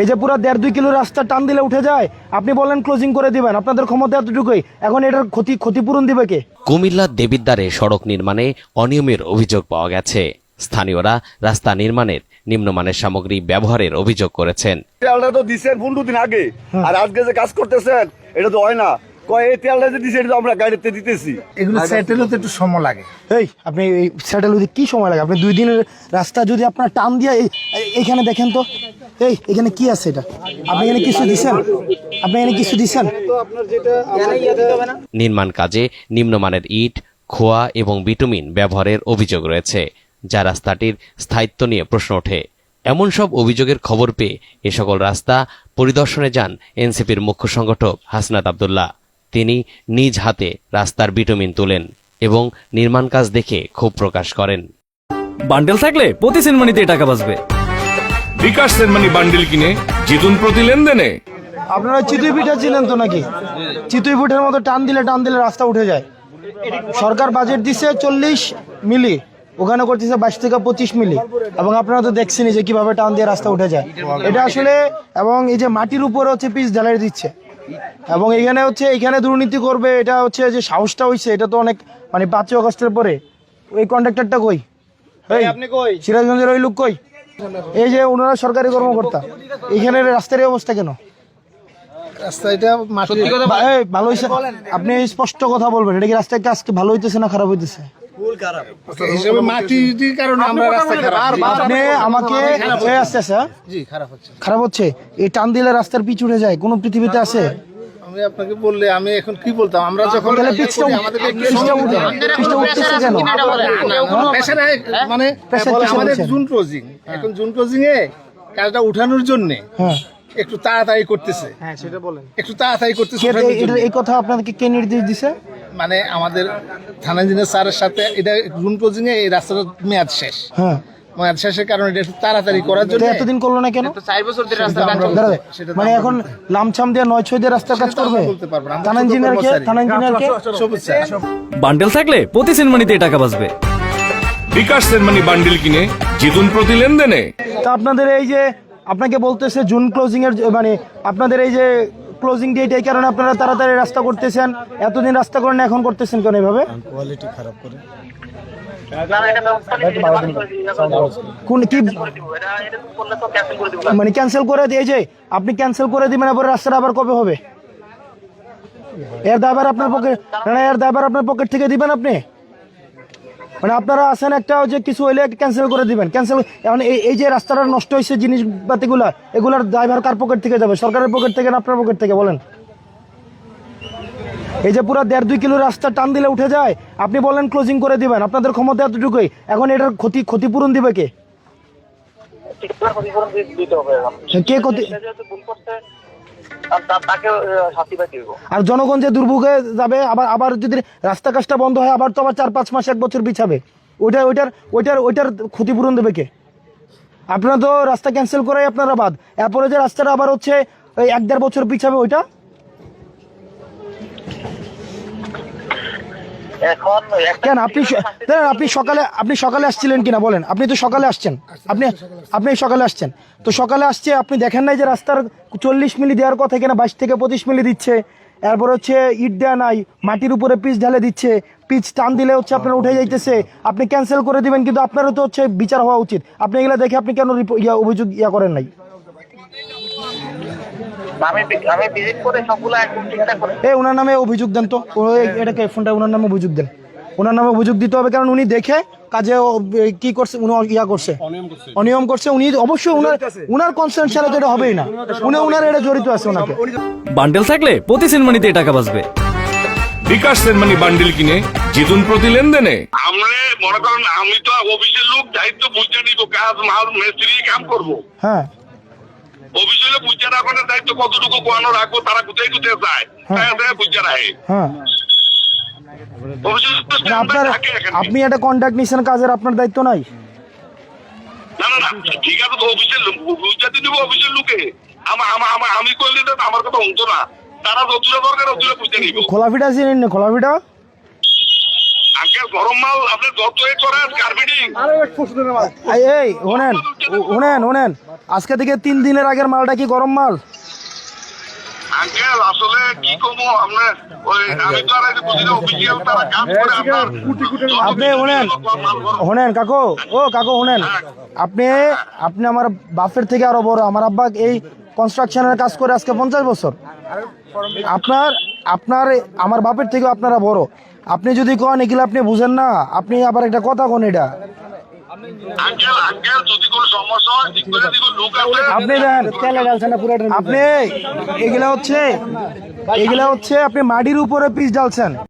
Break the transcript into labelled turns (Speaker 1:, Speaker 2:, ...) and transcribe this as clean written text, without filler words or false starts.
Speaker 1: এই যে পুরো 1.5-2 কিলো রাস্তা টান দিলে উঠে যায়, আপনি বলেন ক্লোজিং করে দিবেন, আপনাদের ক্ষমতা এতটুকুই। এখন এটার ক্ষতিপূরণ দিবে কে?
Speaker 2: কুমিল্লার দেবিদ্বারে সড়ক নির্মাণে অনিয়মের অভিযোগ পাওয়া গেছে। স্থানীয়রা রাস্তা নির্মাণের নিম্নমানের সামগ্রী ব্যবহারের অভিযোগ করেছেন।
Speaker 3: তেলটা তো দিচ্ছেন 15 দিন আগে, আর আজকে যে কাজ করতেছেন এটা তো হয় না। এই তেলটা যে দিচ্ছে এটা তো আমরা গাড়িতে দিতেছি।
Speaker 4: এগুলো সেটেল হতে একটু সময় লাগে।
Speaker 1: আপনি এই সেটেল হতে কি সময় লাগে? আপনি 2 দিনের রাস্তা যদি আপনার টান দিয়ে এখানে দেখেন তো, এখানে কি আছে? এটা আপনি এখানে কিছু দিচ্ছেন?
Speaker 2: নির্মাণ কাজে নিম্নমানের ইট, খোয়া এবং বিটুমিন ব্যবহারের অভিযোগ রয়েছে, যা রাস্তাটির স্থায়িত্ব নিয়ে প্রশ্ন ওঠে। এমন সব অভিযোগের খবর পেয়ে এ সকল রাস্তা পরিদর্শনে যান এনসিপির মুখ্য সংগঠক হাসনাত আব্দুল্লাহ। তিনি নিজ হাতে রাস্তার বিটুমিন তোলেন এবং নির্মাণ কাজ দেখে ক্ষোভ প্রকাশ করেন।
Speaker 5: বান্ডেল থাকলে প্রতি সেনমানিতে টাকা বাঁচবে।
Speaker 6: বিকাশ সেনমানি বান্ডেল কিনে জিতুন প্রতি লেনদেনে।
Speaker 1: আপনারা চিতই পিঠা চিনেন তো নাকি? চিতই পিঠার মতো টান দিলে রাস্তা উঠে যায়। সরকার বাজেট দিচ্ছে 40 মিলি, ওখানে করতেছে 22 থেকে 25 মিলি, এবং আপনারা তো দেখছেনই যে কিভাবে টান দিয়ে রাস্তা উঠে যায়। এটা আসলে, এবং এই যে মাটির উপরে হচ্ছে পিচ ঢালাই দিচ্ছে, এবং এখানে দুর্নীতি করবে, এটা হচ্ছে যে সাহসটা হইছে, এটা তো অনেক, মানে 5 আগস্টের পরে। ওই কন্ট্রাক্টরটা কই? সিরাজগঞ্জের ওই লোক কই? এই যে ওনারা সরকারি কর্মকর্তা, এখানে রাস্তার অবস্থা কেন? ভালো হয়েছে? আপনি স্পষ্ট কথা বলবেন, এটা কি রাস্তার কাজ ভালো হইতেছে না খারাপ হইতেছে? খারাপ হচ্ছে। এই টান দিলে রাস্তার পিচ উঠে যায়, কোন পৃথিবীতে আছে?
Speaker 4: আমি আপনাকে বললে আমি এখন কি বলতাম, আমরা যখন মানে আমাদের জুন ক্লোজিং, এখন জুন ক্লোজিং এ কাজটা উঠানোর জন্য একটু তাড়াতাড়ি করতেছে।
Speaker 1: হ্যাঁ, সেটা বলেন।
Speaker 4: একটু তাড়াতাড়ি করতেছে।
Speaker 1: এই কথা আপনাদেরকে কে নির্দেশ দিছে?
Speaker 4: মানে আমাদের থানা ইঞ্জিনিয়ার স্যারের সাথে, এটা জুন ক্লোজিং এ এই রাস্তাটা মেয়াদ শেষ। মেয়াদ শেষের কারণে এটা একটু তাড়াতাড়ি করার জন্য।
Speaker 1: এতদিন করলো না কেন?
Speaker 4: 4 বছর ধরে রাস্তা
Speaker 1: মানে এখন লামছাম দিয়ে 9-6 দিয়ে রাস্তার কাজ করবে?
Speaker 4: বলতে পারবো না।
Speaker 1: থানা ইঞ্জিনিয়ারকে
Speaker 5: বান্ডেল থাকলে প্রতি সেনমানিতে টাকা বাঁচবে।
Speaker 6: বিকাশ সেনমানি বান্ডেল কিনে জিতুন প্রতি লেনদেনে।
Speaker 1: তা আপনাদের এই যে আপনাকে বলতেছে জুন ক্লোজিং এর, মানে আপনাদের এই যে ক্লোজিং ডেট, এই কারণে আপনারা তাড়াতাড়ি রাস্তা করতেছেন। এতদিন রাস্তা করেন, এখন করতেছেন কেন এভাবে?
Speaker 4: কোয়ালিটি খারাপ করে।
Speaker 1: মানে ক্যান্সেল করে দিয়ে, যে আপনি ক্যান্সেল করে দিবেন, এবার রাস্তাটা আবার কবে হবে? এর দায়ভার আপনার পকেট থেকে দিবেন আপনি? মানে আপনারা আছেন একটা যে কিছু হইলে ক্যান্সেল করে দিবেন, ক্যান্সেল। এখন এই যে রাস্তাটা নষ্ট হয়েছে, জিনিসপাতিগুলা, এগুলার দায়ভার কার পকেট থেকে যাবে? সরকারের পকেট থেকে না আপনার পকেট থেকে? বলেন। এই যে পুরো 1.5-2 কিলো রাস্তা টান দিলে উঠে যায়, আপনি বলেন ক্লোজিং করে দিবেন, আপনাদের ক্ষমতা এতটুকুই। এখন এটার ক্ষতিপূরণ দিবে কে? আর জনগণ যে দুর্ভোগে যাবে, আবার যদি রাস্তা কাজটা বন্ধ হয়, আবার তো 4-5 মাস 1 বছর পিছাবে। ওইটার ক্ষতিপূরণ দেবে কে? আপনারা তো রাস্তা ক্যান্সেল করাই আপনারা বাদ, এরপরে যে রাস্তাটা আবার হচ্ছে 1-1.5 বছর পিছাবে, ওইটা কেন? আপনি সকালে আসছিলেন কিনা বলেন? আপনি তো সকালে আসছেন, আপনি সকালে আসছেন তো সকালে আসছে, আপনি দেখেন নাই যে রাস্তার 40 মিলি দেওয়ার কথা, এখানে 22 থেকে 25 মিলি দিচ্ছে। এরপর হচ্ছে ইট দেওয়া নাই, মাটির উপরে পিচ ঢালে দিচ্ছে, পিচ টান দিলে হচ্ছে আপনার উঠে যাইতেছে। আপনি ক্যান্সেল করে দিবেন, কিন্তু আপনারও তো হচ্ছে বিচার হওয়া উচিত। আপনি এগুলো দেখে আপনি কেন অভিযোগ করেন নাই? ওনার নামে অভিযোগ দেন তো, এটাকে ফোনটা ওনার নামে অভিযোগ দেন। ওনার নামে অভিযোগ দিতে হবে, কারণ উনি দেখে কাজে কি করছে, উনি অনিয়ম করছে। উনি অবশ্যই উনার কনসার্ন ছাড়া তো এটা হবেই না, উনার এটা জড়িত আছে। ওনাকে
Speaker 5: বান্ডেল থাকলে প্রতি সেনমানিতে টাকা বাঁচবে।
Speaker 6: বিকাশ সেনমানি বান্ডেল কিনে জিতুন প্রতি লেনদেনে। আমরা মনে করেন আমি তো অফিসের লোক, দায়িত্ব বুঝে নিব, কাজ মাল মিস্ত্রি কাম করবো।
Speaker 1: হ্যাঁ,
Speaker 6: অফিসে বুঝে রাখার দায়িত্ব কতটুকু কোয়ানো রাখবো, তারা কোথায় যায় বুঝে রাখে।
Speaker 1: হ্যাঁ, আপনি একটা কন্ট্রাক্ট নিছেন কাজের, আপনার দায়িত্ব নাই?
Speaker 6: না, ঠিক আছে, তো অফিসের বুঝাতে দিব অফিসের লোকে। আমি করলে তো আমার কথা হতো না, তারা যতটা দরকার বুঝে নিব।
Speaker 1: খোলাফিটা চিনেন না? খোলাফিটা
Speaker 6: আঙ্কেল গরম মাল আপনি যত এ করেন কার্পেটিং
Speaker 1: এই শোনেন আজকে থেকে 3 দিনের আগের মালটা কি গরম মাল?
Speaker 6: আঙ্কেল আসলে কি কমো আপনার ওই আমি তো আর এই বুঝি না অফিসিয়াল তারা কাজ করে আপনার
Speaker 1: আপনি শোনেন কাকু শোনেন, আপনি আমার বাপের থেকে আরো বড়। আমার আব্বা এই কনস্ট্রাকশনের কাজ করে আজকে 50 বছর। আপনার আমার বাপের থেকেও আপনারা বড়। আপনি যদি কন এগুলো আপনি বুঝেন না, আপনি আবার একটা কথা কোন এটা।
Speaker 6: আঙ্কেল যদি কোনো সমস্যা হয় ঠিক করে দিব, লোক আছে
Speaker 1: আপনি দেন আপনি এগুলা হচ্ছে আপনি মাটির উপরে পিচ ঢালছেন।